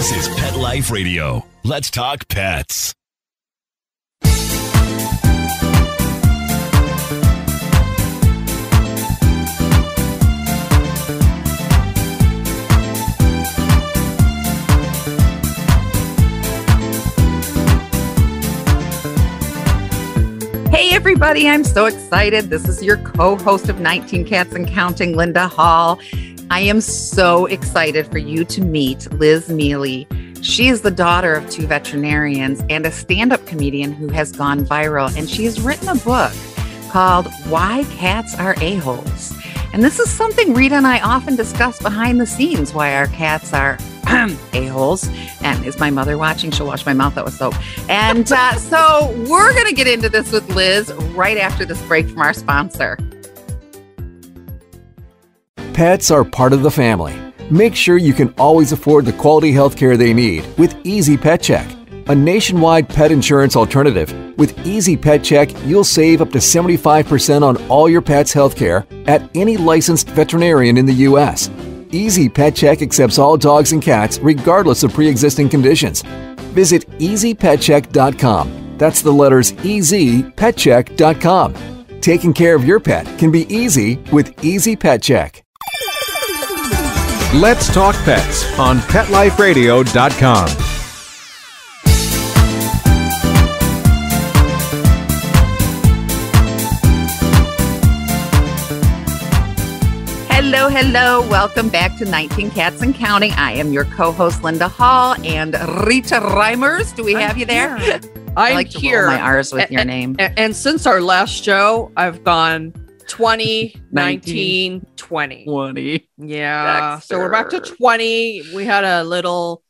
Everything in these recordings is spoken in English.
This is Pet Life Radio. Let's talk pets. Hey everybody, I'm so excited. This is your co-host of 19 Cats and Counting, Linda Hall. I am so excited for you to meet Liz Miele. She is the daughter of 2 veterinarians and a stand-up comedian who has gone viral. And she has written a book called Why Cats Are A-Holes. And this is something Rita and I often discuss behind the scenes, why our cats are a-holes. And is my mother watching? She'll wash my mouth out with soap. And so we're going to get into this with Liz right after this break from our sponsor. Pets are part of the family. Make sure you can always afford the quality health care they need with Easy Pet Check, a nationwide pet insurance alternative. With Easy Pet Check, you'll save up to 75% on all your pet's health care at any licensed veterinarian in the U.S. Easy Pet Check accepts all dogs and cats regardless of pre-existing conditions. Visit EasyPetCheck.com. That's the letters EasyPetCheck.com. Taking care of your pet can be easy with Easy Pet Check. Let's Talk Pets on PetLifeRadio.com. Hello. Welcome back to 19 Cats and Counting. I am your co-host, Linda Hall, and Rita Reimers. Do we have you there? I like to here. roll my R's with your name. And since our last show, I've gone 20, 19, 20. 20. Yeah. Dexter. So we're back to 20. We had a little,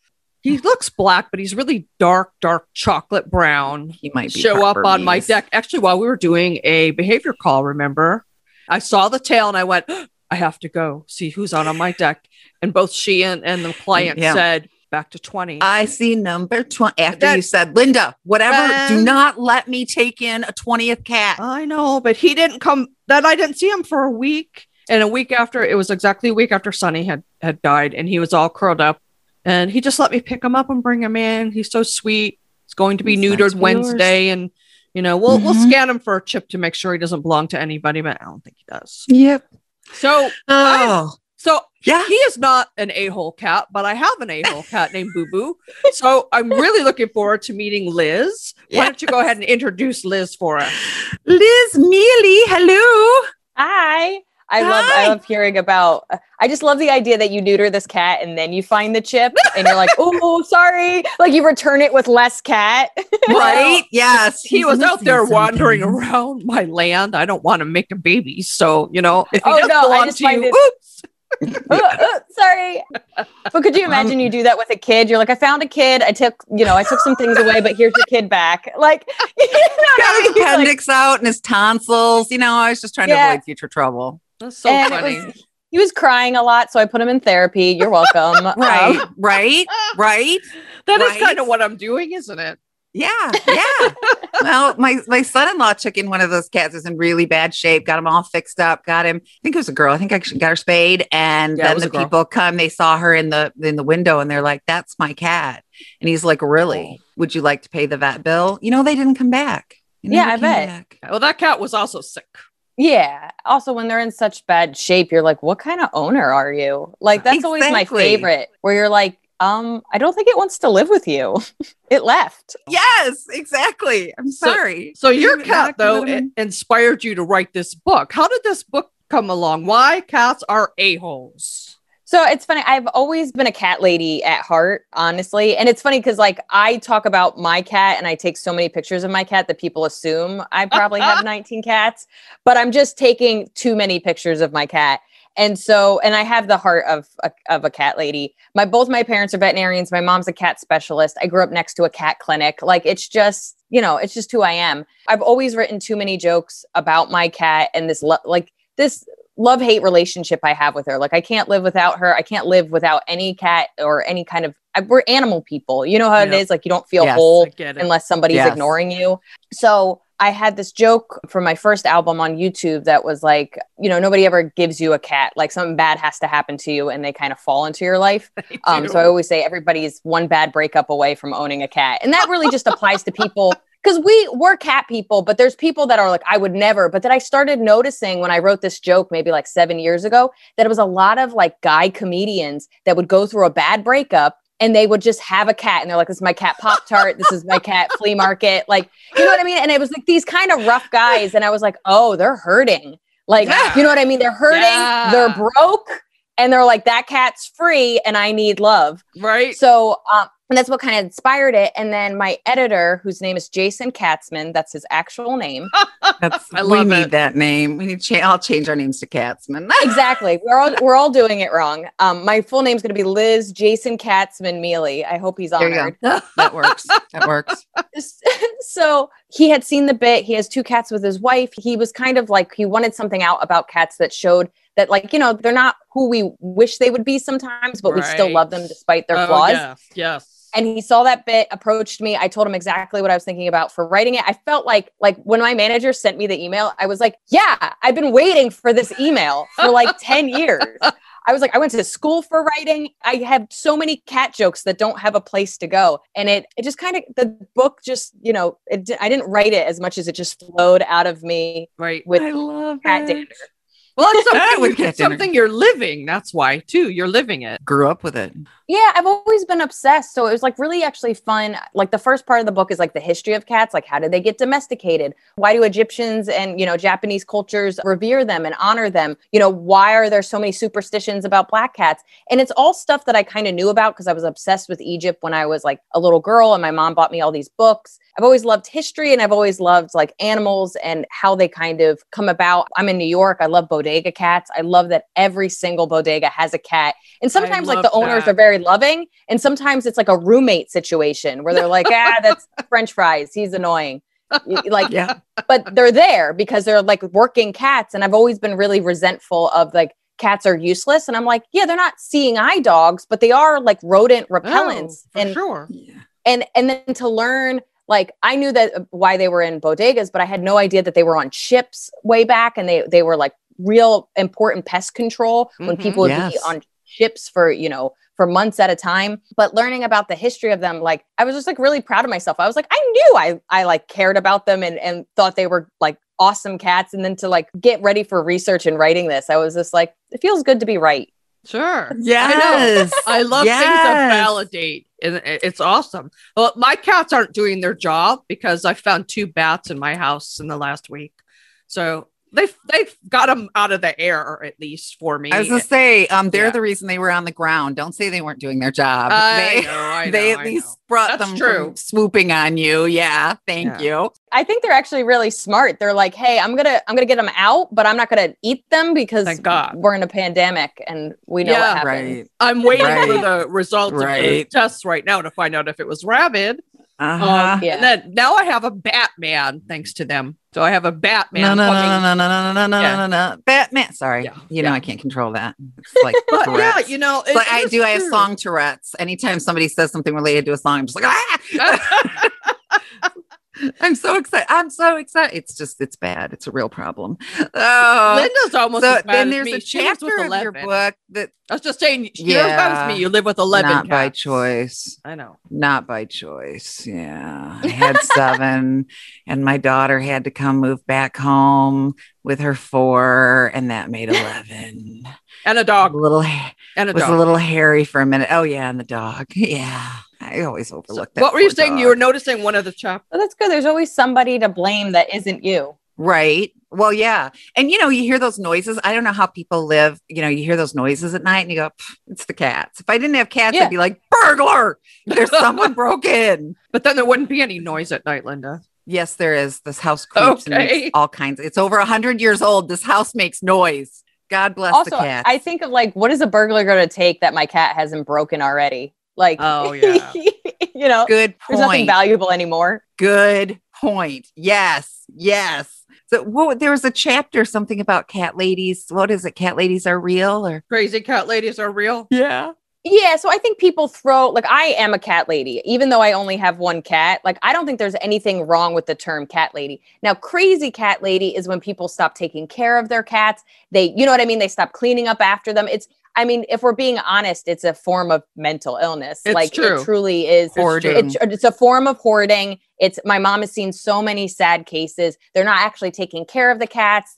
he looks black, but he's really dark chocolate brown. He might be show up on my Burmese. deck. Actually, while we were doing a behavior call, remember? I saw the tail and I went, I have to go see who's on my deck. And both she and the client said, back to 20. I see number 20. After you said, Linda, whatever, do not let me take in a 20th cat. I know, but he didn't come. That I didn't see him for a week. And a week after, it was exactly a week after Sonny had died, and he was all curled up. And he just let me pick him up and bring him in. He's so sweet. He's going to be neutered Wednesday, and we'll scan him for a chip to make sure he doesn't belong to anybody, but I don't think he does. Yep. So, he Yeah. is not an a-hole cat, but I have an a-hole cat named Boo Boo. So I'm really looking forward to meeting Liz. Why don't you go ahead and introduce Liz for us? Liz Miele, hello. Hi. I love hearing about, I just love the idea that you neuter this cat and then you find the chip and you're like, oh, sorry. Like you return it with less cat. Right? Yes. He was out there wandering around my land. I don't want to make a baby. So, if he does belong to you, oops. Sorry. But could you imagine you do that with a kid? You're like, I found a kid. I took some things away, but here's your kid back. Like, got his appendix out and his tonsils. I was just trying to avoid future trouble. That's so funny. He was crying a lot, so I put him in therapy. You're welcome. Right. That is kind of what I'm doing, isn't it? Yeah. Well, my son-in-law took in one of those cats. Is in really bad shape. Got him all fixed up. Got him. I think it was a girl. I think I actually got her spayed. And then the people come. They saw her in the window, and they're like, "That's my cat." And he's like, "Really? Would you like to pay the vet bill?" They didn't come back. I bet. Back. Well, that cat was also sick. Yeah. Also, when they're in such bad shape, you're like, what kind of owner are you? Like, that's always my favorite, where you're like, I don't think it wants to live with you. It left. Yes, exactly. I'm sorry. So your cat, though, inspired you to write this book. How did this book come along? Why cats are a-holes? So it's funny. I've always been a cat lady at heart, honestly. And it's funny because I talk about my cat and I take so many pictures of my cat that people assume I probably have 19 cats, but I'm just taking too many pictures of my cat. And I have the heart of a cat lady. Both my parents are veterinarians. My mom's a cat specialist. I grew up next to a cat clinic. Like, it's just, it's just who I am. I've always written too many jokes about my cat and this love-hate relationship I have with her. Like, I can't live without her. I can't live without any cat or any kind of, we're animal people. You know how it is? Like, you don't feel whole unless somebody's ignoring you. So I had this joke from my first album on YouTube that was like, you know, nobody ever gives you a cat. Like something bad has to happen to you and they kind of fall into your life. So I always say everybody's one bad breakup away from owning a cat. And that really just applies to people because we're cat people, but there's people that are like, I would never. But then I started noticing when I wrote this joke maybe like 7 years ago, that it was a lot of like guy comedians that would go through a bad breakup and they would just have a cat. And they're like, this is my cat Pop-Tart. This is my cat Flea Market. Like, you know what I mean? And it was like these kind of rough guys. And I was like, oh, they're hurting. Like, you know what I mean? They're hurting. Yeah. They're broke. And they're like, that cat's free and I need love. Right. So, and that's what kind of inspired it. And then my editor, whose name is Jason Katzman, that's his actual name. We need that name. We need I'll change our names to Katzman. Exactly. We're all doing it wrong. My full name is going to be Liz Jason Katzman Miele. I hope he's honored. That works. That works. So he had seen the bit. He has 2 cats with his wife. He was kind of like, he wanted something out about cats that showed that, like, you know, they're not who we wish they would be sometimes, but we still love them despite their flaws. Yes. And he saw that bit, approached me. I told him exactly what I was thinking about for writing it. I felt like when my manager sent me the email, I was like, yeah, I've been waiting for this email for like 10 years. I was like, I went to school for writing. I have so many cat jokes that don't have a place to go. And it just kind of, the book just, you know, I didn't write it as much as it just flowed out of me. Right. With I love cat it. dinner. Well, it's something you're living. That's why, too. You're living it. Grew up with it. Yeah, I've always been obsessed. So it was like really actually fun. Like the first part of the book is like the history of cats. Like how did they get domesticated? Why do Egyptians and, you know, Japanese cultures revere them and honor them? You know, why are there so many superstitions about black cats? And it's all stuff that I kind of knew about because I was obsessed with Egypt when I was like a little girl and my mom bought me all these books. I've always loved history and I've always loved like animals and how they kind of come about. I'm in New York. I love bodega cats. I love that every single bodega has a cat. And sometimes like the owners are very loving. And sometimes it's like a roommate situation where they're like, that's French fries. He's annoying. Like, yeah. But they're there because they're like working cats. And I've always been really resentful of like cats are useless. And I'm like, yeah, they're not seeing eye dogs, but they are like rodent repellents. For sure. Yeah. And then to learn, like I knew that why they were in bodegas, but I had no idea that they were on ships way back. And they were like real important pest control when people would be on ships for, you know, for months at a time. But learning about the history of them, like I was just like really proud of myself. I was like, I knew I like cared about them and thought they were like awesome cats. And then to like get ready for research and writing this, I was just like, it feels good to be right. Sure. Yes. I know. I love things that validate. And it's awesome. Well, my cats aren't doing their job because I found 2 bats in my house in the last week. So they've got them out of the air, at least for me. I was going to say, they're the reason they were on the ground. Don't say they weren't doing their job. They at least brought them from swooping on you. Yeah. Thank you. I think they're actually really smart. They're like, hey, I'm gonna get them out, but I'm not gonna eat them because we're in a pandemic and we know what happened. Right. I'm waiting for the results of the tests right now to find out if it was rabid. And then now I have a Batman thanks to them. So I have a Batman. No. Batman. Sorry. Yeah. You know, I can't control that. It's like, but you know, but I do. I have song Tourette's. Anytime somebody says something related to a song, I'm just like, ah! I'm so excited. It's bad. It's a real problem. Linda's almost as bad then as there's me. a chapter of your book that I was just saying, that was me. You live with 11 Not cats. by choice. I know. Not by choice. Yeah. I had 7 and my daughter had to come move back home with her 4 and that made 11. And a dog. It was a little hairy for a minute. Oh yeah. And the dog. Yeah. I always overlook that. What were you saying? Dog. You were noticing one of the chapters. Oh, that's good. There's always somebody to blame that isn't you. Right. Well, yeah. And, you know, you hear those noises. I don't know how people live. You know, you hear those noises at night and you go, it's the cats. If I didn't have cats, I'd be like, burglar. There's someone broke in. But then there wouldn't be any noise at night, Linda. Yes, there is. This house creeps and makes all kinds. It's over 100 years old. This house makes noise. God bless the cat. I think of like, what is a burglar going to take that my cat hasn't broken already? Like, oh yeah, you know, good point. There's nothing valuable anymore. Good point. Yes. So there was a chapter, something about cat ladies. What is it? Cat ladies are real or crazy cat ladies are real. Yeah. Yeah, so I think people like, I am a cat lady, even though I only have one cat. Like, I don't think there's anything wrong with the term cat lady. Now, crazy cat lady is when people stop taking care of their cats. You know what I mean? They stop cleaning up after them. I mean, if we're being honest, it's a form of mental illness. It's true. It truly is. Hoarding. It's a form of hoarding. My mom has seen so many sad cases. They're not actually taking care of the cats,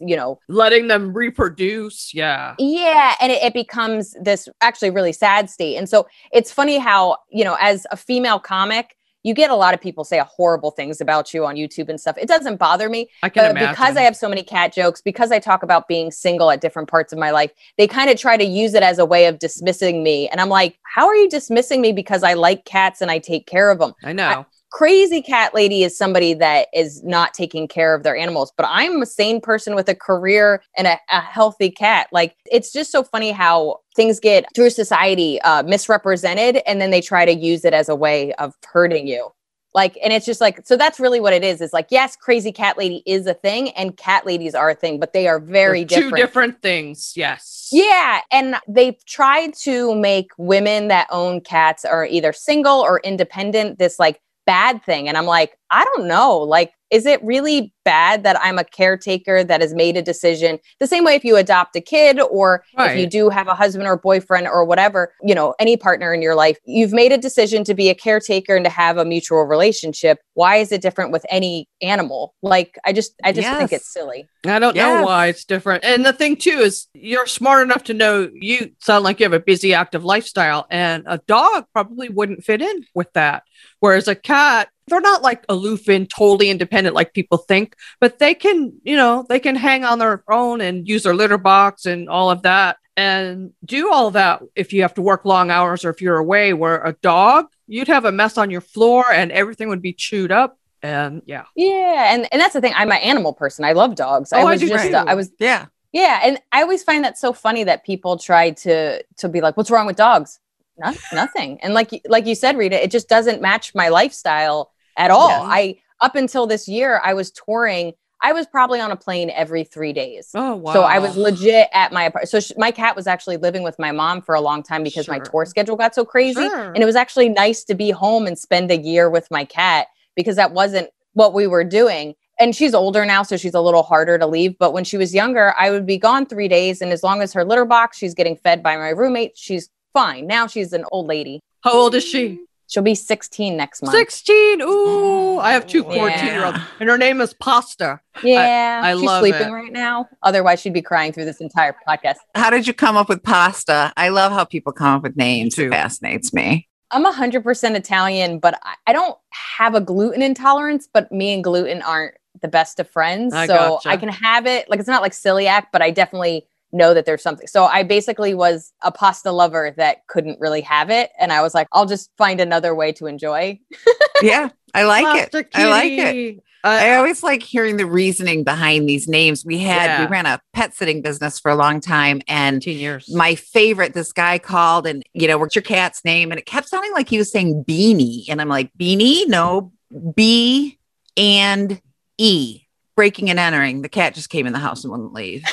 letting them reproduce. Yeah. Yeah. And it becomes this actually really sad state. And so it's funny how, as a female comic, you get a lot of people say horrible things about you on YouTube and stuff. It doesn't bother me. I can imagine. Because I have so many cat jokes, because I talk about being single at different parts of my life, they kind of try to use it as a way of dismissing me. And I'm like, how are you dismissing me because I like cats and I take care of them? I know. Crazy cat lady is somebody that is not taking care of their animals, but I'm a sane person with a career and a healthy cat. Like, it's just so funny how things get through society misrepresented, and then they try to use it as a way of hurting you. Like, and it's just like, so that's really what it is. It's like, yes, crazy cat lady is a thing and cat ladies are a thing, but they are very different. Two different things. Yes. Yeah. And they've tried to make women that own cats are either single or independent this like bad thing. And I'm like, I don't know. Like, is it really bad that I'm a caretaker that has made a decision the same way if you adopt a kid or if you do have a husband or boyfriend or whatever, any partner in your life, you've made a decision to be a caretaker and to have a mutual relationship. Why is it different with any animal? Like, I just think it's silly. I don't know why it's different. And the thing too is you're smart enough to know you sound like you have a busy, active lifestyle, and a dog probably wouldn't fit in with that. Whereas a cat, they're not like aloof and totally independent like people think, but they can, they can hang on their own and use their litter box and all of that and do all that if you have to work long hours or if you're away. Where a dog, you'd have a mess on your floor and everything would be chewed up. And yeah. And that's the thing. I'm an animal person. I love dogs. Oh, Yeah. And I always find that so funny that people try to be like, what's wrong with dogs? Nothing. And like you said, Rita, it just doesn't match my lifestyle at all. Yeah. Up until this year, I was touring. I was probably on a plane every 3 days. Oh, wow. So I was legit at my apartment. So my cat was actually living with my mom for a long time because my tour schedule got so crazy. And it was actually nice to be home and spend a year with my cat because that wasn't what we were doing. And she's older now, so she's a little harder to leave. But when she was younger, I would be gone 3 days. And as long as her litter box, she's getting fed by my roommate, she's fine. Now she's an old lady. How old is she? She'll be 16 next month. 16. Ooh, I have two 14-year-olds and her name is Pasta. Yeah. I she's love sleeping it. right now. Otherwise she'd be crying through this entire podcast. How did you come up with Pasta? I love how people come up with names. It fascinates me. I'm 100% Italian, but I don't have a gluten intolerance, but me and gluten aren't the best of friends. Gotcha. I can have it. Like, it's not like celiac, but I definitely know that there's something. So I basically was a pasta lover that couldn't really have it. And I was like, I'll just find another way to enjoy. Yeah, I like Pasta it. I like kitty. it. I always like hearing the reasoning behind these names. We ran a pet sitting business for a long time. And 10 years. My favorite, this guy called and, what's your cat's name? And it kept sounding like he was saying Beanie. And I'm like, Beanie? No, B and E. Breaking and entering. The cat just came in the house and wouldn't leave.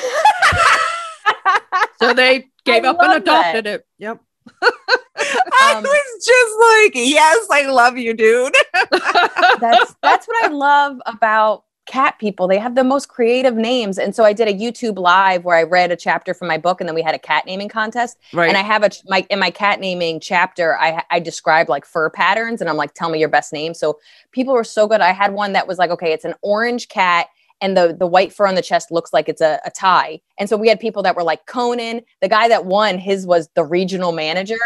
So they gave up and adopted it. Yep. I was just like, yes, I love you, dude. That's what I love about cat people. They have the most creative names. And so I did a YouTube live where I read a chapter from my book and then we had a cat naming contest. Right. And I have in my cat naming chapter, I described like fur patterns and I'm like, tell me your best name. So people were so good. I had one that was like, okay, it's an orange cat. And the white fur on the chest looks like it's a tie. And so we had people that were like Conan. The guy that won, his was the regional manager.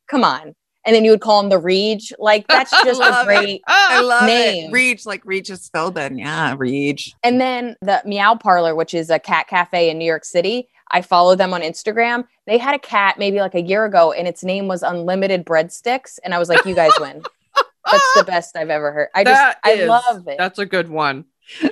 Come on. And then you would call him the Reg. Like, that's just a great I love name. It. Reg, like Regis Philbin. Yeah, Reg. And then the Meow Parlor, which is a cat cafe in New York City. I follow them on Instagram. They had a cat maybe like a year ago and its name was Unlimited Breadsticks. And I was like, you guys win. That's the best I've ever heard. I love it. That's a good one.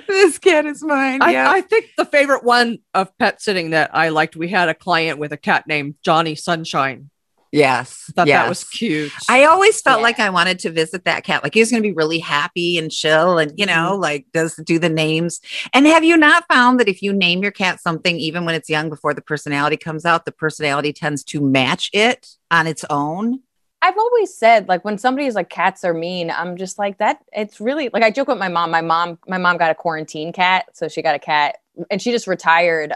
This cat is mine. Yeah. I think the favorite one of pet sitting that I liked, we had a client with a cat named Johnny Sunshine. Yes. Thought yes. that was cute. I always felt like I wanted to visit that cat. Like he was going to be really happy and chill and, like do the names. And have you not found that if you name your cat something, even when it's young, before the personality comes out, the personality tends to match it on its own? I've always said, like, when somebody's like, cats are mean, I'm just like, that. It's really like, I joke with my mom. My mom got a quarantine cat. So she got a cat and she just retired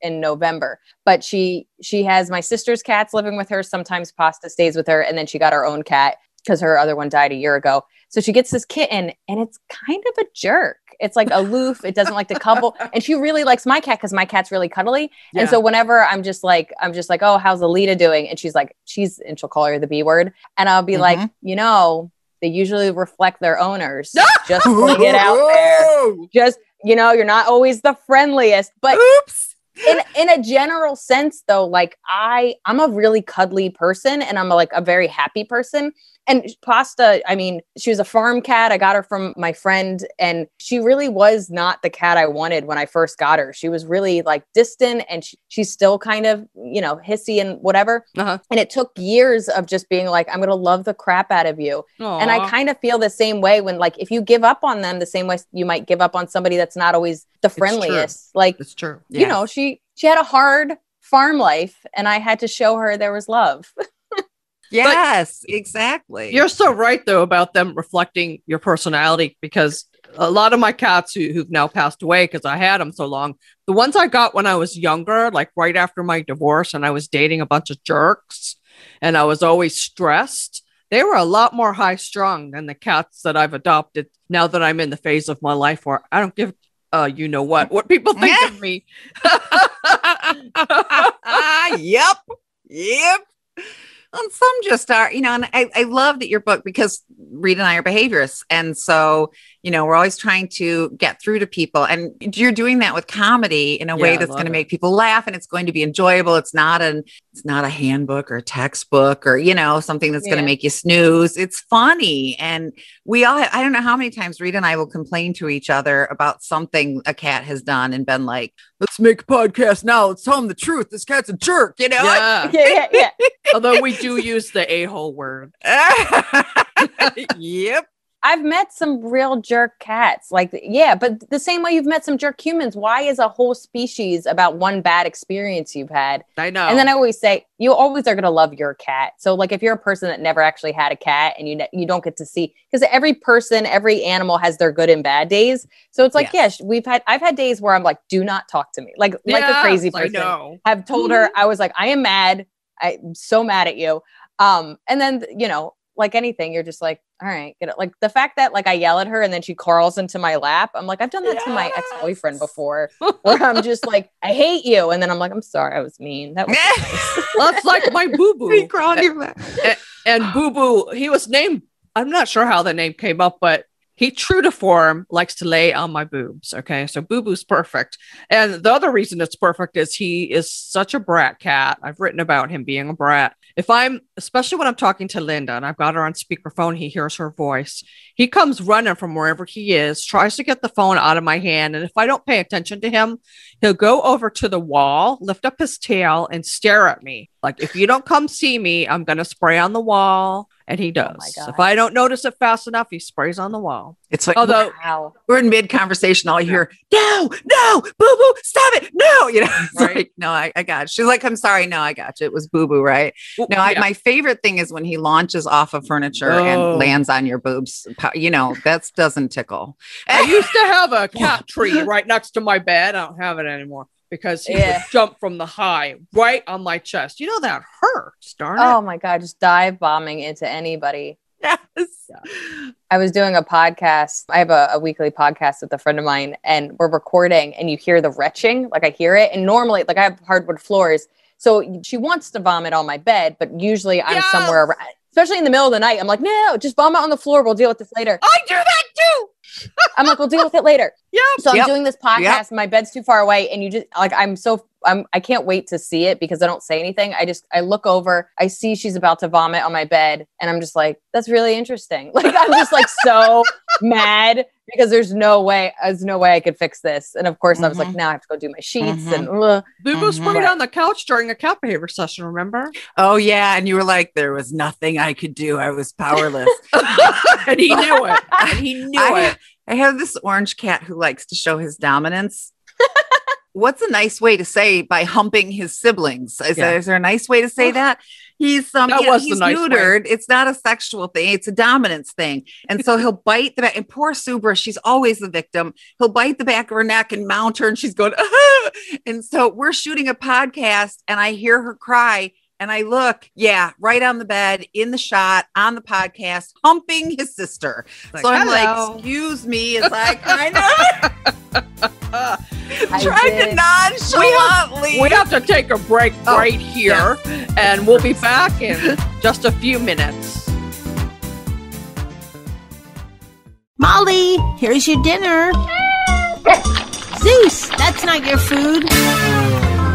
in November, but she has my sister's cats living with her. Sometimes Pasta stays with her. And then she got her own cat because her other one died a year ago. So she gets this kitten and it's kind of a jerk. It's like aloof. It doesn't like to cuddle. And she really likes my cat because my cat's really cuddly. Yeah. And so whenever I'm just like, oh, how's Alita doing? And she's like, and she'll call her the B word. And I'll be like, they usually reflect their owners. Just putting it out there. Just, you're not always the friendliest, but oops. In a general sense though, like I'm a really cuddly person and I'm a very happy person. And Pasta, I mean, she was a farm cat. I got her from my friend and she really was not the cat I wanted when I first got her. She was really like distant and she's still kind of, hissy and whatever. Uh-huh. And it took years of just being like, I'm going to love the crap out of you. Aww. And I kind of feel the same way when like, if you give up on them the same way you might give up on somebody that's not always the friendliest. Like, it's true. Yes. She had a hard farm life and I had to show her there was love. Yes, exactly. You're so right, though, about them reflecting your personality, because a lot of my cats who've now passed away, because I had them so long, the ones I got when I was younger, like right after my divorce and I was dating a bunch of jerks and I was always stressed, they were a lot more high strung than the cats that I've adopted now that I'm in the phase of my life where I don't give what people think of me. Yep. And some just are, and I love that your book, because Rita and I are behaviorists. And so, we're always trying to get through to people, and you're doing that with comedy in a way that's going to make people laugh and it's going to be enjoyable. It's not a handbook or a textbook or, something that's going to make you snooze. It's funny. And I don't know how many times Rita and I will complain to each other about something a cat has done and been like, let's make a podcast now. Let's tell him the truth. This cat's a jerk, Yeah. Although we do use the a-hole word. Yep. I've met some real jerk cats. But the same way you've met some jerk humans. Why is a whole species about one bad experience you've had? I know. And then I always say, you always are going to love your cat. So like if you're a person that never actually had a cat and you don't get to see, because every animal has their good and bad days. So it's like, I've had days where I'm like, do not talk to me. Like a crazy person. I know. Have told her, I was like, I am mad. I'm so mad at you. And then, like anything, you're just like, all right, get it. Like the fact that like I yell at her and then she crawls into my lap. I'm like, I've done that to my ex-boyfriend before, where I'm just like, I hate you. And then I'm like, I'm sorry, I was mean. That was nice. That's like my boo-boo. He crawled in your lap. And Boo-Boo, he was named, I'm not sure how the name came up, but he, true to form, likes to lay on my boobs. Okay. So Boo-Boo's perfect. And the other reason it's perfect is he is such a brat cat. I've written about him being a brat. Especially when I'm talking to Linda and I've got her on speakerphone, he hears her voice. He comes running from wherever he is, tries to get the phone out of my hand. And if I don't pay attention to him, he'll go over to the wall, lift up his tail and stare at me. Like, if you don't come see me, I'm going to spray on the wall. And he does. If I don't notice it fast enough, he sprays on the wall. It's like, although we're in mid conversation, all you hear, no, Boo-Boo, stop it. No, it's right? Like, no, I got it. She's like, I'm sorry. No, I got you. It was Boo-Boo, right? My favorite thing is when he launches off of furniture and lands on your boobs. That doesn't tickle. I used to have a cat tree right next to my bed. I don't have it anymore. Because he would jump from the high right on my chest. That hurts, darn it. Oh my God, just dive bombing into anybody. Yes. I was doing a podcast. I have a weekly podcast with a friend of mine and we're recording and you hear the retching. Like I hear it. And normally, like I have hardwood floors. So she wants to vomit on my bed, but usually I'm somewhere around, especially in the middle of the night. I'm like, no, just vomit on the floor. We'll deal with this later. I do that too. I'm like, we'll deal with it later. Yeah. So I'm doing this podcast. My bed's too far away. And you just like, I'm so I can't wait to see it because I don't say anything. I look over, I see she's about to vomit on my bed, and I'm just like, that's really interesting. Like, I'm just like so mad because there's no way I could fix this. And of course I was like, now I have to go do my sheets and Boo-Boo sprayed on the couch during a cat behavior session, remember? Oh yeah. And you were like, there was nothing I could do. I was powerless. And he knew it. And he knew it. I have this orange cat who likes to show his dominance. What's a nice way to say by humping his siblings? Is there a nice way to say that? He's he's neutered. It's not a sexual thing. It's a dominance thing. And so he'll bite the back. And poor Subra, she's always the victim. He'll bite the back of her neck and mount her, and she's going, ah! And so we're shooting a podcast, and I hear her cry. And I look, right on the bed, in the shot, on the podcast, humping his sister. Like, so I'm hello. like, excuse me, as I kind of tried to nonchalantly. We have to take a break right here, and we'll be back in just a few minutes. Molly, here's your dinner. Zeus, that's not your food.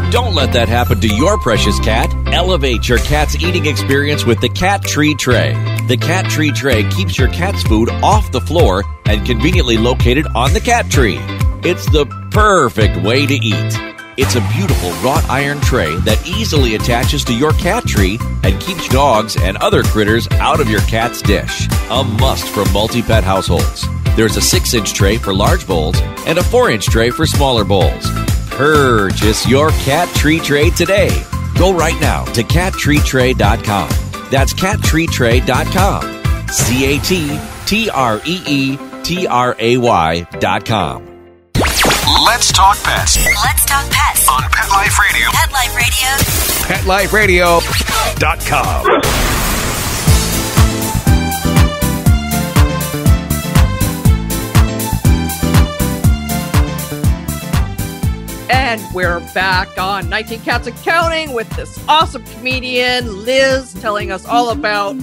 Don't let that happen to your precious cat. Elevate your cat's eating experience with the Cat Tree Tray. The Cat Tree Tray keeps your cat's food off the floor and conveniently located on the cat tree. It's the perfect way to eat. It's a beautiful wrought iron tray that easily attaches to your cat tree and keeps dogs and other critters out of your cat's dish. A must for multi-pet households. There's a 6-inch tray for large bowls and a 4-inch tray for smaller bowls. Purchase your Cat Tree Tray today. Go right now to cattreetray.com. That's cattreetray.com. CATTREETRAY.com. Let's talk pets Let's talk pets on Pet Life Radio. Pet Life Radio. PetLifeRadio.com. And we're back on 19 Cats and Counting with this awesome comedian, Liz, telling us all about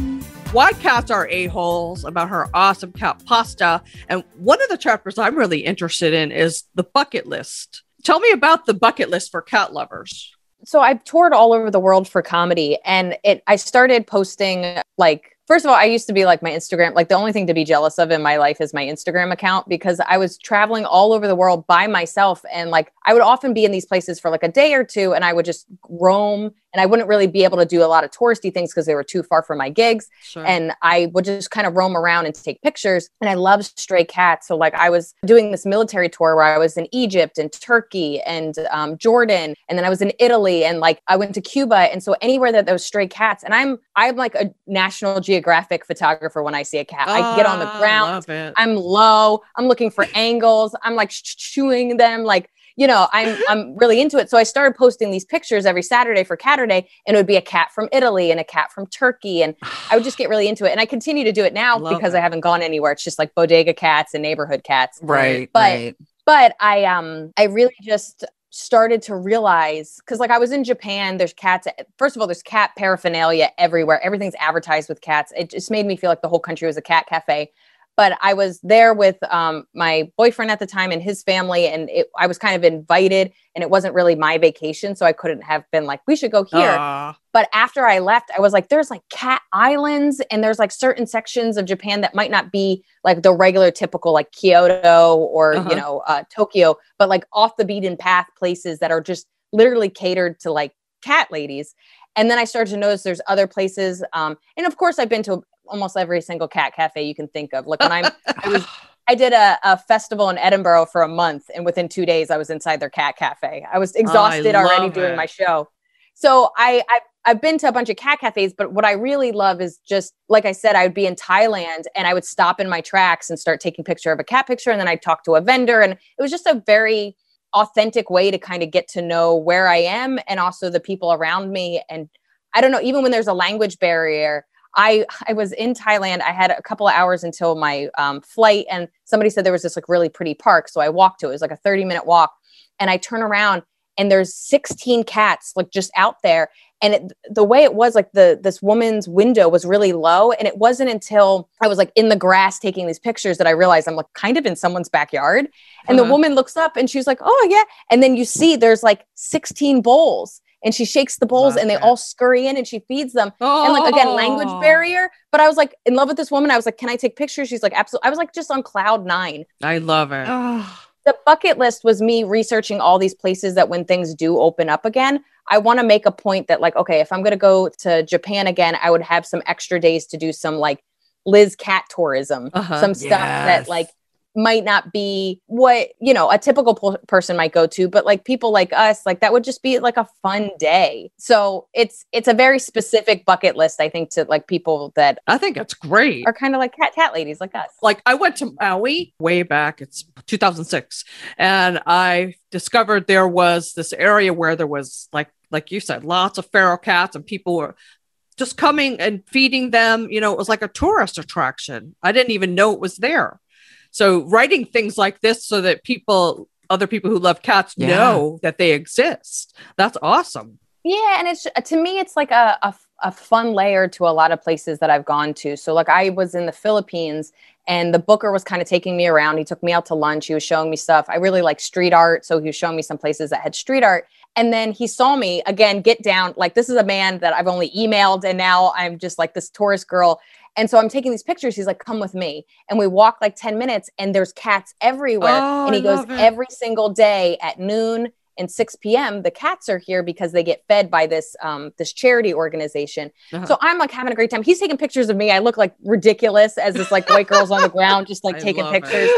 why cats are a-holes, about her awesome cat pasta. And one of the chapters I'm really interested in is the bucket list. Tell me about the bucket list for cat lovers. So I've toured all over the world for comedy, and I started posting, like, first of all, I used to be like my Instagram, like the only thing to be jealous of in my life is my Instagram account, because I was traveling all over the world by myself. And like, I would often be in these places for like a day or two, and I would just roam, and I wouldn't really be able to do a lot of touristy things because they were too far from my gigs. Sure. And I would just kind of roam around and take pictures. And I love stray cats. So like I was doing this military tour where I was in Egypt and Turkey and Jordan. And then I was in Italy, and like I went to Cuba. And so anywhere that there was stray cats, and I'm like a National Geographic photographer when I see a cat. I get on the ground. I'm low. I'm looking for angles. I'm like chewing them, like, you know, I'm really into it. So I started posting these pictures every Saturday for Catterday, and it would be a cat from Italy and a cat from Turkey. And I would just get really into it. And I continue to do it now because I haven't gone anywhere. It's just like bodega cats and neighborhood cats. Right. But I really just started to realize, because like I was in Japan, there's cats. First of all, there's cat paraphernalia everywhere. Everything's advertised with cats. It just made me feel like the whole country was a cat cafe. But I was there with my boyfriend at the time and his family, and I was kind of invited, and it wasn't really my vacation, so I couldn't have been like, we should go here. But after I left, I was like, there's like cat islands, and there's like certain sections of Japan that might not be like the regular typical like Kyoto or, you know, Tokyo, but like off the beaten path places that are just literally catered to like cat ladies. And then I started to notice there's other places. And of course, I've been to almost every single cat cafe you can think of. Like when I did a festival in Edinburgh for a month, and within 2 days I was inside their cat cafe. I was exhausted already doing my show. So I've been to a bunch of cat cafes, but what I really love is just, like I said, I would be in Thailand and I would stop in my tracks and start taking picture of a cat picture. And then I'd talk to a vendor, and it was just a very authentic way to kind of get to know where I am and also the people around me. And I don't know, even when there's a language barrier, I was in Thailand. I had a couple of hours until my flight, and somebody said there was this like really pretty park. So I walked to it. It was like a 30-minute walk, and I turn around and there's 16 cats like just out there. And the way it was, like this woman's window was really low. And it wasn't until I was like in the grass taking these pictures that I realized I'm like kind of in someone's backyard. And the woman looks up and she's like, oh yeah. And then you see there's like 16 bowls. And she shakes the bowls and they all scurry in and she feeds them. And like, again, language barrier. But I was like in love with this woman. I was like, can I take pictures? She's like, absolutely. I was like just on cloud 9. I love it. The bucket list was me researching all these places that when things do open up again, I want to make a point that like, okay, if I'm going to go to Japan again, I would have some extra days to do some like Liz cat tourism, some stuff that like might not be what, you know, a typical person might go to, but like people like us, like that would just be like a fun day. So it's a very specific bucket list, I think, to like people that I think it's great are kind of like cat ladies like us. Like I went to Maui way back, it's 2006, and I discovered there was this area where there was like you said, lots of feral cats, and people were just coming and feeding them. You know, it was like a tourist attraction. I didn't even know it was there. So writing things like this so that other people who love cats know that they exist. That's awesome. Yeah. And it's, to me, it's like a fun layer to a lot of places that I've gone to. So like I was in the Philippines and the booker was kind of taking me around. He took me out to lunch. He was showing me stuff. I really like street art. So he was showing me some places that had street art. And then he saw me again, get down. Like this is a man that I've only emailed. And now I'm just like this tourist girl. And so I'm taking these pictures. He's like, come with me. And we walk like 10 minutes and there's cats everywhere. And he goes, every single day at noon and 6 p.m., the cats are here because they get fed by this charity organization. So I'm like having a great time. He's taking pictures of me. I look like ridiculous as this like white girl's on the ground, just like taking pictures.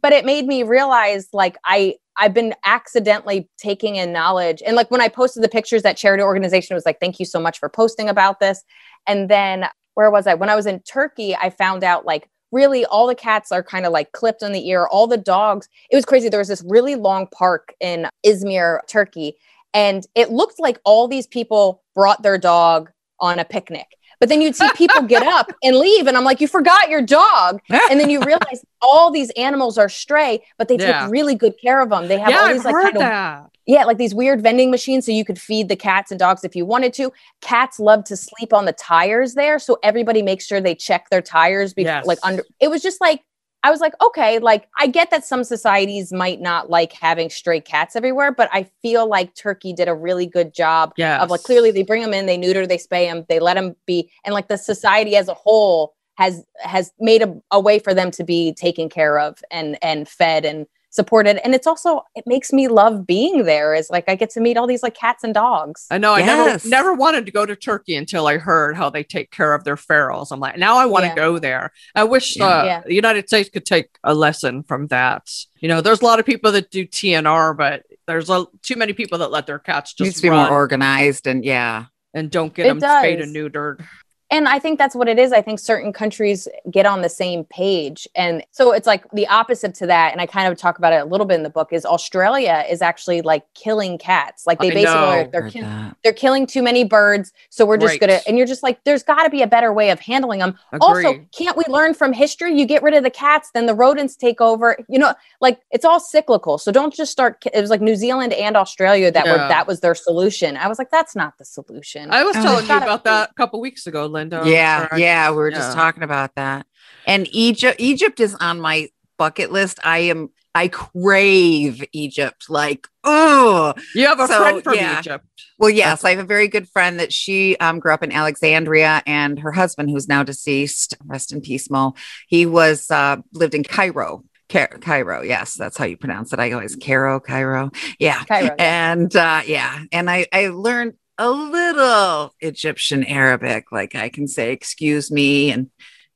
But it made me realize like I've been accidentally taking in knowledge. And like when I posted the pictures, that charity organization was like, thank you so much for posting about this. And then where was I? When I was in Turkey, I found out like really all the cats are kind of like clipped on the ear. All the dogs, it was crazy. There was this really long park in Izmir, Turkey. And it looked like all these people brought their dog on a picnic. But then you'd see people get up and leave. And I'm like, you forgot your dog. And then you realize all these animals are stray, but they take really good care of them. They have all these like kind of, like these weird vending machines. So you could feed the cats and dogs if you wanted to. Cats love to sleep on the tires there. So everybody makes sure they check their tires. It was just like, I was like, okay, like I get that some societies might not like having stray cats everywhere, but I feel like Turkey did a really good job of like, clearly they bring them in, they neuter, they spay them, they let them be. And like the society as a whole has made a way for them to be taken care of and fed and supported. And it's also, it makes me love being there, is like I get to meet all these like cats and dogs. I know. I never wanted to go to Turkey until I heard how they take care of their ferals. I'm like, now I want to go there. I wish the United States could take a lesson from that. You know, there's a lot of people that do TNR, but there's too many people that let their cats just needs to be more organized and don't get them spayed and neutered. And I think that's what it is. I think certain countries get on the same page. And so it's like the opposite to that. And I kind of talk about it a little bit in the book, is Australia is actually like killing cats. Like they basically they're killing too many birds. So we're just going to, and you're just like, there's got to be a better way of handling them. Also, can't we learn from history? You get rid of the cats, then the rodents take over, you know, like it's all cyclical. So don't just start. It was like New Zealand and Australia that was their solution. I was like, that's not the solution. I was telling you about that a couple weeks ago, Linda. We were just talking about that. And Egypt is on my bucket list. I crave Egypt. Like, oh, you have a friend from Egypt. Well, yes, I have a very good friend that she grew up in Alexandria, and her husband, who's now deceased, rest in peace, Mo. He was lived in Cairo. Cairo, yes, that's how you pronounce it. I always Cairo, yeah. Cairo, and and I learned a little Egyptian Arabic. Like I can say, excuse me and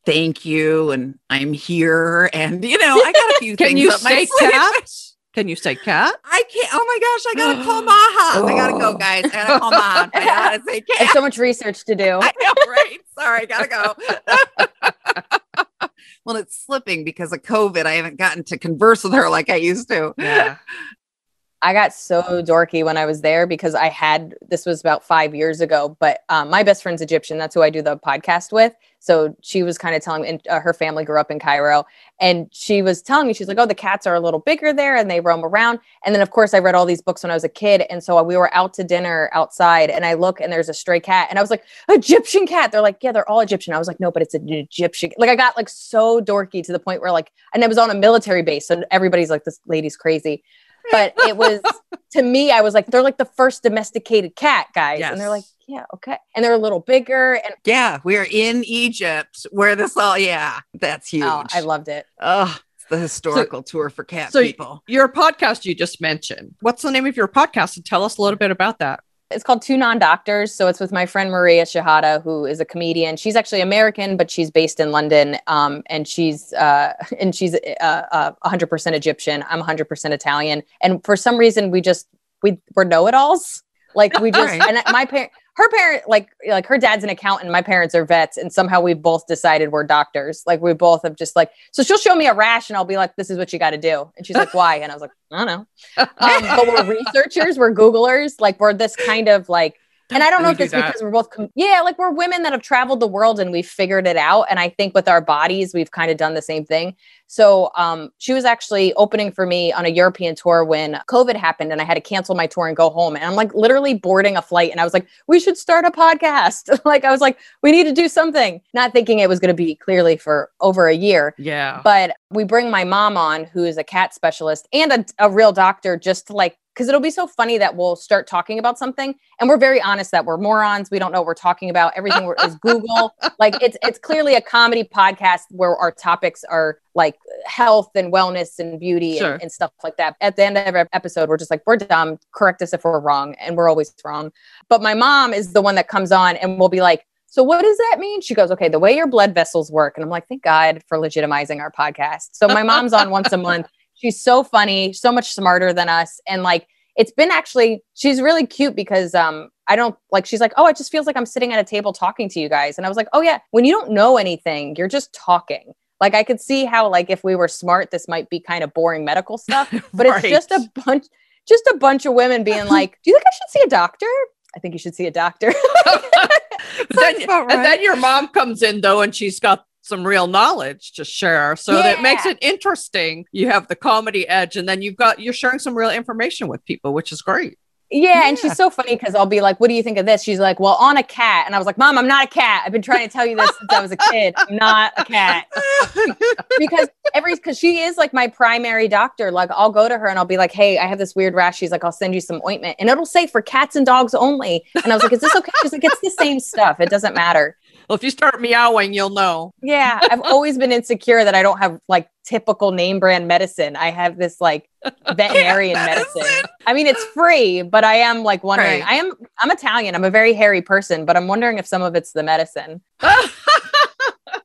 thank you. And I'm here. And, you know, I got a few things. Can you say cat? Can you say cat? I can't. Oh my gosh. I got to call Maha. I got to go, guys. I got to call Maha. I know how to say cat. There's so much research to do. I know, right? Sorry. Got to go. Well, it's slipping because of COVID. I haven't gotten to converse with her like I used to. Yeah. I got so dorky when I was there because this was about 5 years ago, but my best friend's Egyptian. That's who I do the podcast with. So she was kind of telling me, and her family grew up in Cairo, and she was telling me, she's like, oh, the cats are a little bigger there and they roam around. And then of course I read all these books when I was a kid. And so we were out to dinner outside and I look and there's a stray cat and I was like, Egyptian cat. They're like, yeah, they're all Egyptian. I was like, no, but it's an Egyptian. Like I got like so dorky to the point where like, and it was on a military base. So everybody's like, this lady's crazy. But it was, to me, I was like, they're like the first domesticated cat, guys. Yes. And they're like, yeah, okay. And they're a little bigger. And yeah, we're in Egypt where this all, that's huge. oh, I loved it. Oh, it's the historical tour for cat So people. your podcast you just mentioned, what's the name of your podcast? And tell us a little bit about that. It's called Two Non-Doctors. So it's with my friend Maria Shahada, who is a comedian. She's actually American, but she's based in London. And she's 100% Egyptian. I'm 100% Italian. And for some reason, we're know-it-alls. Like we just, and her parent, like her dad's an accountant. My parents are vets. And somehow we both decided we're doctors. Like we both have just like, so she'll show me a rash and I'll be like, this is what you got to do. And she's like, why? And I was like, I don't know. But we're researchers, we're Googlers. Like we're this kind of like, and I don't know if it's because we're both, like we're women that have traveled the world and we've figured it out. And I think with our bodies, we've kind of done the same thing. So she was actually opening for me on a European tour when COVID happened and I had to cancel my tour and go home. And I'm like literally boarding a flight. And I was like, we should start a podcast. Like I was like, we need to do something. Not thinking it was going to be clearly for over a year. Yeah. But we bring my mom on, who is a cat specialist and a real doctor, just to like, because it'll be so funny that we'll start talking about something and we're very honest that we're morons. We don't know what we're talking about. Everything is Google. Like it's clearly a comedy podcast where our topics are like health and wellness and beauty and stuff like that. At the end of every episode, we're just like, we're dumb. Correct us if we're wrong. And we're always wrong. But my mom is the one that comes on and we'll be like, so what does that mean? She goes, okay, the way your blood vessels work. And I'm like, thank God for legitimizing our podcast. So my mom's on once a month. She's so funny, so much smarter than us. And like, it's been actually, she's really cute because she's like, oh, it just feels like I'm sitting at a table talking to you guys. And I was like, oh yeah, when you don't know anything, you're just talking. Like I could see how like, if we were smart, this might be kind of boring medical stuff, but it's just a bunch of women being like, do you think I should see a doctor? I think you should see a doctor. And then your mom comes in though, and she's got some real knowledge to share. So that makes it interesting. You have the comedy edge and then you're sharing some real information with people, which is great. Yeah. And she's so funny because I'll be like, what do you think of this? She's like, well, on a cat. And I was like, Mom, I'm not a cat. I've been trying to tell you this since I was a kid. I'm not a cat. because she is like my primary doctor. Like I'll go to her and I'll be like, hey, I have this weird rash. She's like, I'll send you some ointment and it'll say for cats and dogs only. And I was like, is this okay? She's like, it's the same stuff. It doesn't matter. Well, if you start meowing, you'll know. Yeah. I've always been insecure that I don't have like typical name brand medicine. I have this like veterinarian medicine. I mean, it's free, but I am like wondering, I'm Italian. I'm a very hairy person, but I'm wondering if some of it's the medicine.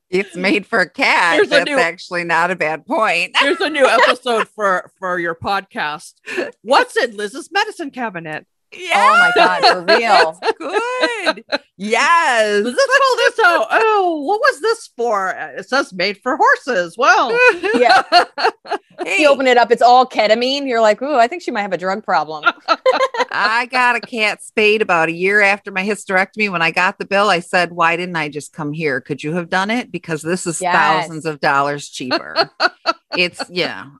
It's made for a cat. That's actually not a bad point. Here's a new episode for your podcast. What's in Liz's medicine cabinet? Yeah. Oh my God, for real. That's good. Yes. Let's call this out. Oh, what was this for? It says made for horses. Well, yeah. Hey. You open it up, it's all ketamine. You're like, ooh, I think she might have a drug problem. I got a cat spayed about a year after my hysterectomy. When I got the bill, I said, why didn't I just come here? Could you have done it? Because this is thousands of dollars cheaper. It's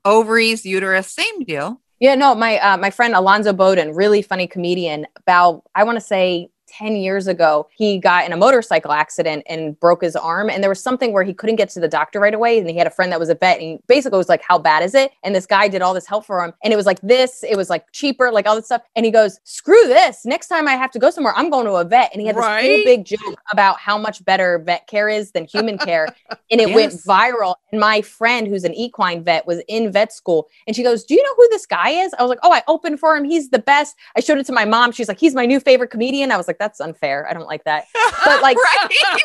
ovaries, uterus, same deal. Yeah, no, my friend Alonzo Bowden, really funny comedian, about, I want to say 10 years ago, he got in a motorcycle accident and broke his arm. And there was something where he couldn't get to the doctor right away. And he had a friend that was a vet. And he basically was like, how bad is it? And this guy did all this help for him. And it was like this, it was like cheaper, like all this stuff. And he goes, screw this. Next time I have to go somewhere, I'm going to a vet. And he had this whole big joke about how much better vet care is than human care. And it went viral. And my friend, who's an equine vet, was in vet school. And she goes, do you know who this guy is? I was like, oh, I opened for him. He's the best. I showed it to my mom. She's like, he's my new favorite comedian. I was like, that's unfair. I don't like that. But like,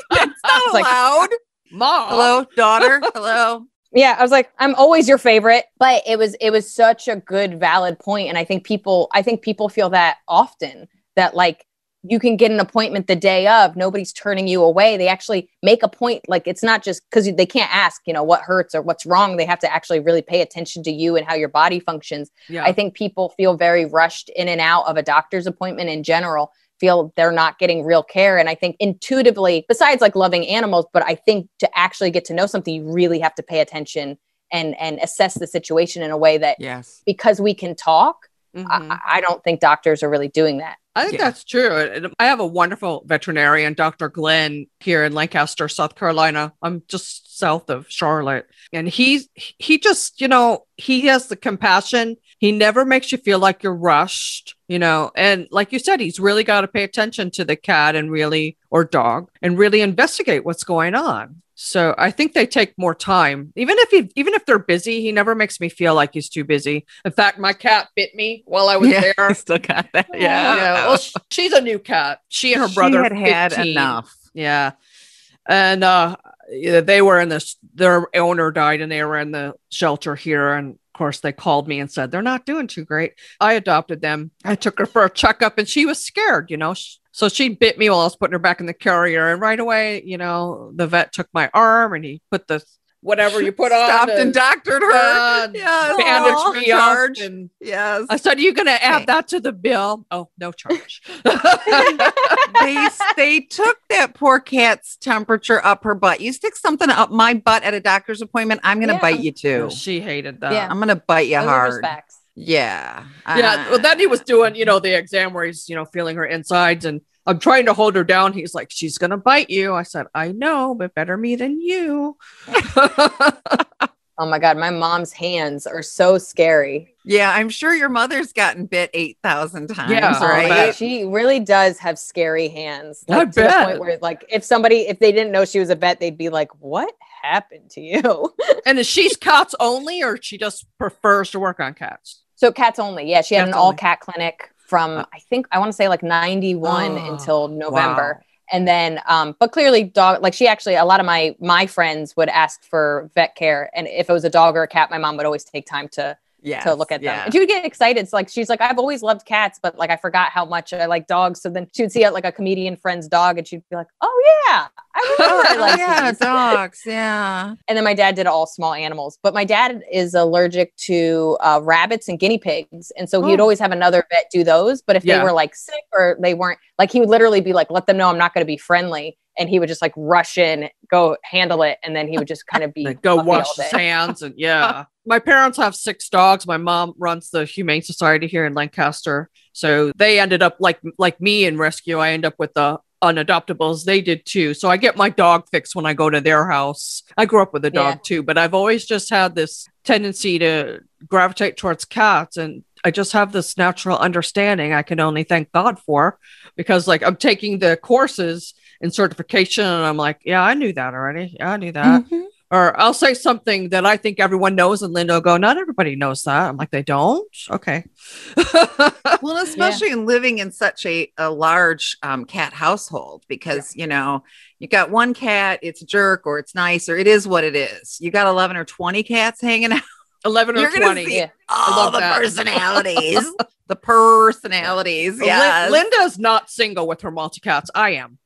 That's not allowed. Mom. Hello, daughter. Hello. Yeah. I was like, I'm always your favorite, but it was such a good, valid point. And I think people feel that often, that like, you can get an appointment the day of. Nobody's turning you away. They actually make a point. Like, it's not just because they can't ask, what hurts or what's wrong. They have to actually really pay attention to you and how your body functions. Yeah. I think people feel very rushed in and out of a doctor's appointment in general, feel they're not getting real care. And I think intuitively, besides like loving animals, but I think to actually get to know something, you really have to pay attention and assess the situation in a way that, because we can talk, I don't think doctors are really doing that. I think that's true. I have a wonderful veterinarian, Dr. Glenn, here in Lancaster, South Carolina. I'm just south of Charlotte. And he just, he has the compassion. He never makes you feel like you're rushed, and like you said, he's really got to pay attention to the cat or dog and really investigate what's going on. So I think they take more time. Even if they're busy, he never makes me feel like he's too busy. In fact, my cat bit me while I was there. I still got that. Yeah. Well, she's a new cat. She and her brother had enough. Yeah. And they were their owner died and they were in the shelter here. And of course, they called me and said, they're not doing too great. I adopted them. I took her for a checkup and she was scared, So she bit me while I was putting her back in the carrier. And right away, the vet took my arm and he put the whatever you put on. Stopped and doctored her. Bandaged me charge. up. And yes. I said, are you going to add that to the bill? Oh, no charge. They took that poor cat's temperature up her butt. You stick something up my butt at a doctor's appointment, I'm going to bite you too. She hated that. Yeah. I'm going to bite you Those hard. are facts. Yeah. Yeah. Well, then he was doing, the exam where he's, feeling her insides and I'm trying to hold her down. He's like, she's going to bite you. I said, I know, but better me than you. Oh my God. My mom's hands are so scary. Yeah. I'm sure your mother's gotten bit 8,000 times, right? But she really does have scary hands. I To the bet. point where like, if they didn't know she was a vet, they'd be like, what happened to you? And is she's cats only or she just prefers to work on cats? So cats only. Yeah. She had Cats an all only. cat clinic from, I want to say like 91 until November. Wow. And then, but clearly dog, like she actually, a lot of my friends would ask for vet care. And if it was a dog or a cat, my mom would always take time to look at them. And she would get excited. So like, she's like, I've always loved cats, but like, I forgot how much I like dogs. So then she would see like a comedian friend's dog and she'd be like, oh yeah, I remember I liked these. Dogs. Yeah. And then my dad did all small animals, but my dad is allergic to rabbits and guinea pigs. And so he'd always have another vet do those. But if they were like sick or they weren't, like he would literally be like, let them know I'm not going to be friendly. And he would just like rush in, go handle it. And then he would just kind of be go wash his hands. And my parents have 6 dogs. My mom runs the Humane Society here in Lancaster. So they ended up like me in rescue. I end up with the unadoptables. They did too. So I get my dog fix when I go to their house. I grew up with a dog too, but I've always just had this tendency to gravitate towards cats. And I just have this natural understanding I can only thank God for, because like I'm taking the courses and certification and I'm like, yeah, I knew that already. Yeah, I knew that. Mm-hmm. Or I'll say something that I think everyone knows and Linda will go, not everybody knows that. I'm like, they don't? Okay. Well, especially in living in such a large cat household, because, you got one cat, it's a jerk or it's nice or it is what it is. You got 11 or 20 cats hanging out. 11 or 20. All the personalities. The personalities. Yeah. Linda's not single with her multi-cats. I am.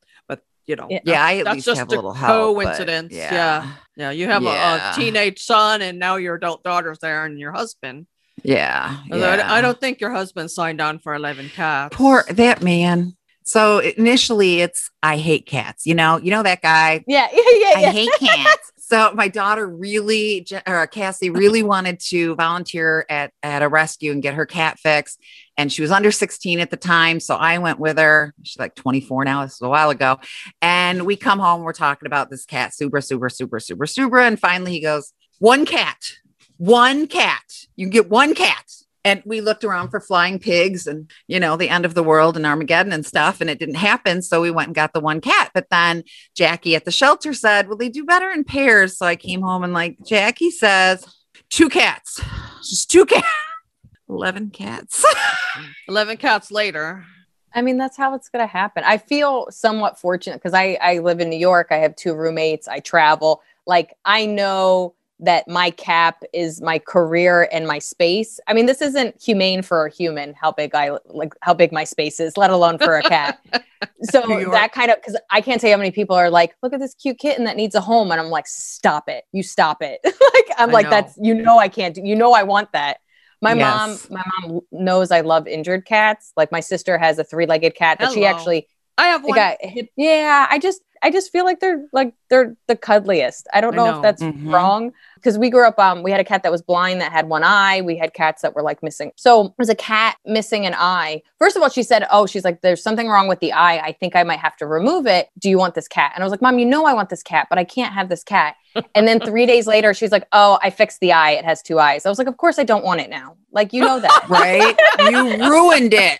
I at that's least just have a little help. Coincidence. Yeah. You have a teenage son and now your adult daughter's there and your husband. Yeah. I don't think your husband signed on for 11 cats. Poor that man. So initially it's, I hate cats. You know that guy. Yeah. I hate cats. So my daughter Cassie really wanted to volunteer at a rescue and get her cat fixed. And she was under 16 at the time. So I went with her. She's like 24 now. This was a while ago. And we come home, we're talking about this cat, Subra. And finally he goes, one cat. You can get one cat. And we looked around for flying pigs and, the end of the world and Armageddon and stuff. And it didn't happen. So we went and got the one cat. But then Jackie at the shelter said, well, they do better in pairs. So I came home and like, Jackie says, 2 cats, just 2 cats, 11 cats. 11 cats later. I mean, that's how it's going to happen. I feel somewhat fortunate because I live in New York. I have 2 roommates. I travel. Like, I know that my cap is my career and my space. I mean, this isn't humane for a human, how big my space is, let alone for a cat. So that kind of, because I can't tell you how many people are like, look at this cute kitten that needs a home. And I'm like, stop it. You stop it. That's, I can't do, I want that. My mom knows I love injured cats. Like my sister has a 3-legged cat that she actually, I have one. I just feel like they're the cuddliest. I don't know if that's wrong, because we grew up, we had a cat that was blind that had one eye. We had cats that were like missing. So there was a cat missing an eye. First of all, she said, she's like, there's something wrong with the eye. I think I might have to remove it. Do you want this cat? And I was like, Mom, I want this cat, but I can't have this cat. And then 3 days later, she's like, I fixed the eye. It has 2 eyes. I was like, of course I don't want it now. Like, you know that. Right? You ruined it.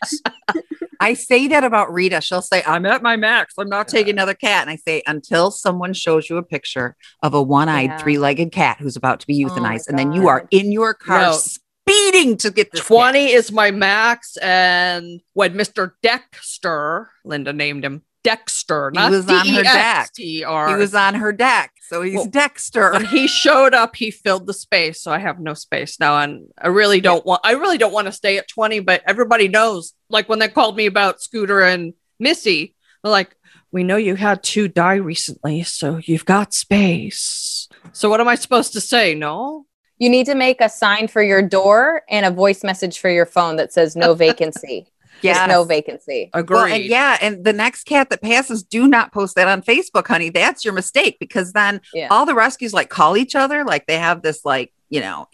I say that about Rita. She'll say, I'm at my max. I'm not taking another cat. And I say, until someone shows you a picture of a one-eyed, 3-legged cat who's about to be euthanized. And then you are in your car speeding to get this 20 cat. is my max. And when Mr. Dexter, Linda named him Dexter, not he was on her deck. He was on her deck. So he's Dexter. When he showed up, he filled the space. So I have no space now. And I really don't want to stay at 20, but everybody knows, like when they called me about Scooter and Missy, they're like, we know you had 2 die recently, so you've got space. So what am I supposed to say? No? You need to make a sign for your door and a voice message for your phone that says no vacancy. Yes. No vacancy. Agreed. Well, and the next cat that passes, do not post that on Facebook, honey. That's your mistake, because then all the rescues like call each other. Like they have this inner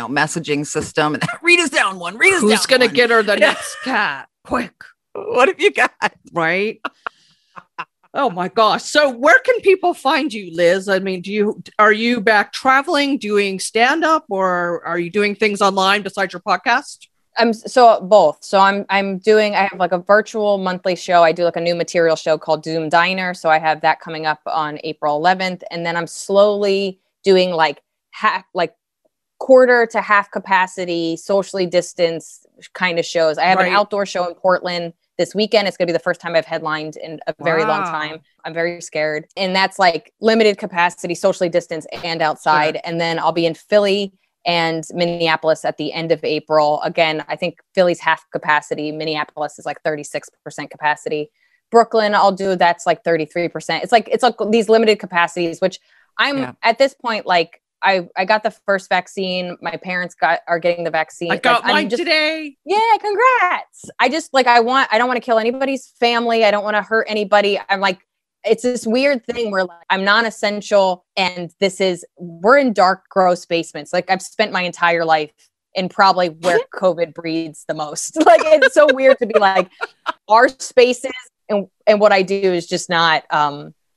messaging system. And Rita's down one. Who's going to get her the next cat? Quick. What have you got? Right. Oh my gosh. So where can people find you, Liz? I mean, are you back traveling, doing stand-up, or are you doing things online besides your podcast? So both. So I have like a virtual monthly show. I do like a new material show called Zoom Diner. So I have that coming up on April 11th. And then I'm slowly doing like quarter to half capacity, socially distanced kind of shows. I have an outdoor show in Portland this weekend. It's going to be the first time I've headlined in a very long time. I'm very scared. And that's like limited capacity, socially distanced and outside. Sure. And then I'll be in Philly and Minneapolis at the end of April. Again, I think Philly's half capacity. Minneapolis is like 36% capacity. Brooklyn, I'll do, that's like 33%. It's like these limited capacities, which I'm at this point, like I got the first vaccine. My parents are getting the vaccine. I got mine today. Yeah, congrats. I just I don't want to kill anybody's family. I don't want to hurt anybody. I'm like, it's this weird thing where like, I'm non-essential, and we're in dark, gross basements. Like I've spent my entire life in probably where COVID breeds the most. Like it's so weird to be like, our spaces and what I do is just not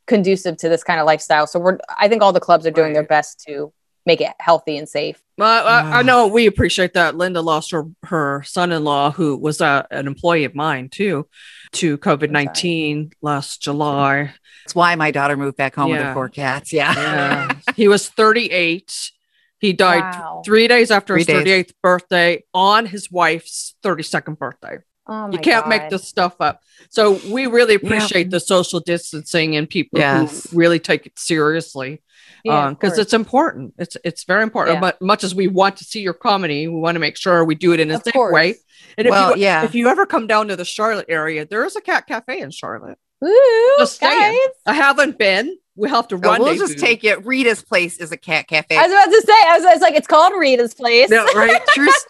conducive to this kind of lifestyle. So I think all the clubs are doing their best to make it healthy and safe. Well, I know we appreciate that. Linda lost her son-in-law, who was an employee of mine too, to COVID-19 last July. That's why my daughter moved back home with her 4 cats. Yeah. He was 38. He died 3 days after his 38th birthday on his wife's 32nd birthday. Oh my you can't make this stuff up. So we really appreciate the social distancing and people who really take it seriously. Because it's important. It's very important. But much as we want to see your comedy, we want to make sure we do it in a safe way. And if you ever come down to the Charlotte area, there is a cat cafe in Charlotte. Ooh, just saying. I haven't been. We have to run. We'll just take it. Rita's place is a cat cafe. I was about to say. I was like, it's called Rita's place. No, right?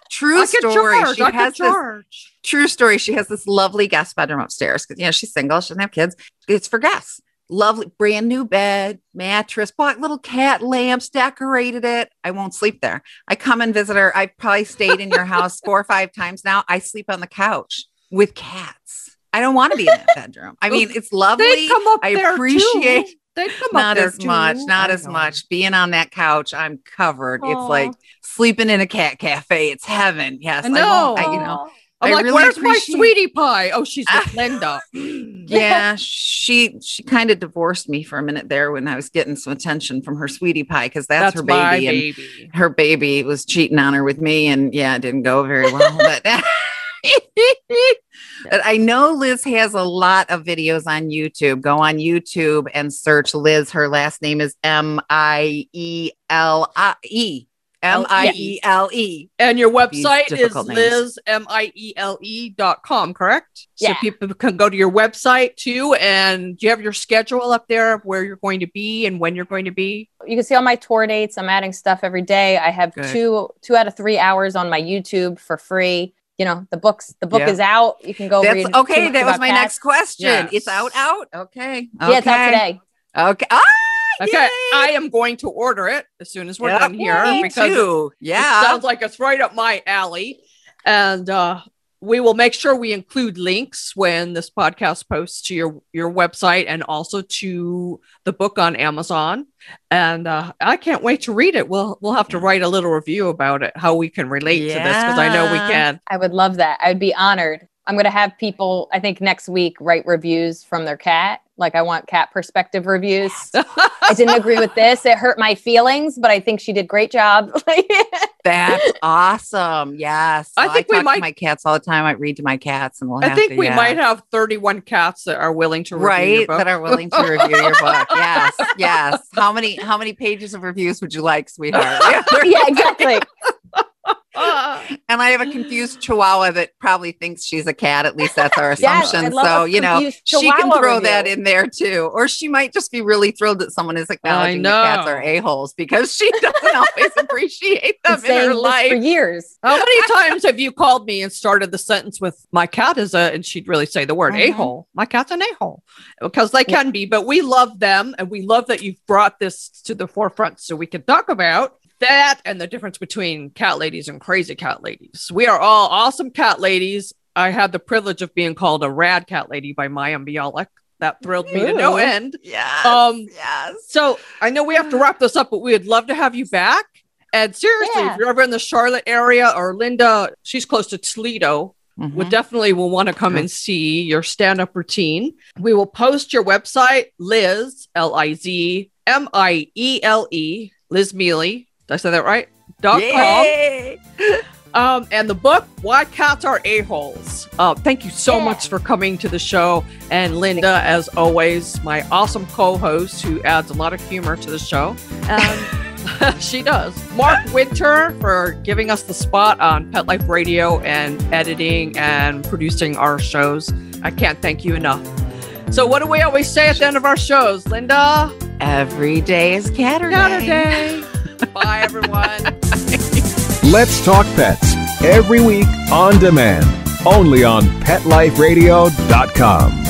True story. True story. She has this lovely guest bedroom upstairs because she's single. She doesn't have kids. It's for guests. Lovely, brand new bed, mattress, bought little cat lamps, decorated it. I won't sleep there. I come and visit her. I probably stayed in your house 4 or 5 times now. I sleep on the couch with cats. I don't want to be in that bedroom. I mean, it's lovely. I appreciate. They'd come not up as much, not as much. Being on that couch, I'm covered. Aww. It's like sleeping in a cat cafe. It's heaven. Yes, I know. I'm like, really where's my sweetie pie? Oh, she's with Linda. Yeah, she kind of divorced me for a minute there when I was getting some attention from her sweetie pie because that's her baby, and her baby was cheating on her with me, and it didn't go very well. But But I know Liz has a lot of videos on YouTube. Go on YouTube and search Liz. Her last name is Miele. Miele. And your website is names. lizmiele.com, correct? Yeah. So people can go to your website too. And do you have your schedule up there of where you're going to be and when you're going to be? You can see all my tour dates. I'm adding stuff every day. I have two out of 3 hours on my YouTube for free. You know, the book is out. You can go read. Okay, that was my next question. Yes. It's out. Okay. Yeah, it's out today. Okay. Okay, yay! I am going to order it as soon as we're done here because it sounds like it's right up my alley. And we will make sure we include links when this podcast posts to your website and also to the book on Amazon. And I can't wait to read it. We'll have to write a little review about it, how we can relate to this, because I know we can. I would love that. I would be honored. I'm going to have people, I think next week, write reviews from their cat. Like I want cat perspective reviews. I didn't agree with this. It hurt my feelings, but I think she did a great job. That's awesome. Yes. I think we talk might to my cats all the time. I read to my cats, and I think we might have 31 cats that are willing to review your book. that are willing to review your book. Yes. How many pages of reviews would you like, sweetheart? Yeah, exactly. And I have a confused Chihuahua that probably thinks she's a cat. At least that's our assumption. So, she can throw that in there too. Or she might just be really thrilled that someone is acknowledging that cats are a-holes because she doesn't always appreciate them in her life. For years. How many times have you called me and started the sentence with "my cat is a," and she'd really say the word a-hole. My cat's an a-hole, because they can be, but we love them. And we love that you've brought this to the forefront so we can talk about that and the difference between cat ladies and crazy cat ladies. We are all awesome cat ladies. I had the privilege of being called a rad cat lady by Miele. That thrilled me to no end. Yes. So I know we have to wrap this up, but we would love to have you back. And seriously, if you're ever in the Charlotte area, or Linda, she's close to Toledo, will want to come and see your stand-up routine. We will post your website, Liz, Lizmiele, Liz Miele. Did I say that right? .com. And the book, Why Cats Are A-Holes. Thank you so much for coming to the show. And Linda, as always, my awesome co-host who adds a lot of humor to the show. And she does. Mark Winter for giving us the spot on Pet Life Radio and editing and producing our shows. I can't thank you enough. So what do we always say at the end of our shows, Linda? Every day is Catterday. Bye, everyone. Let's Talk Pets, every week on demand, only on PetLifeRadio.com.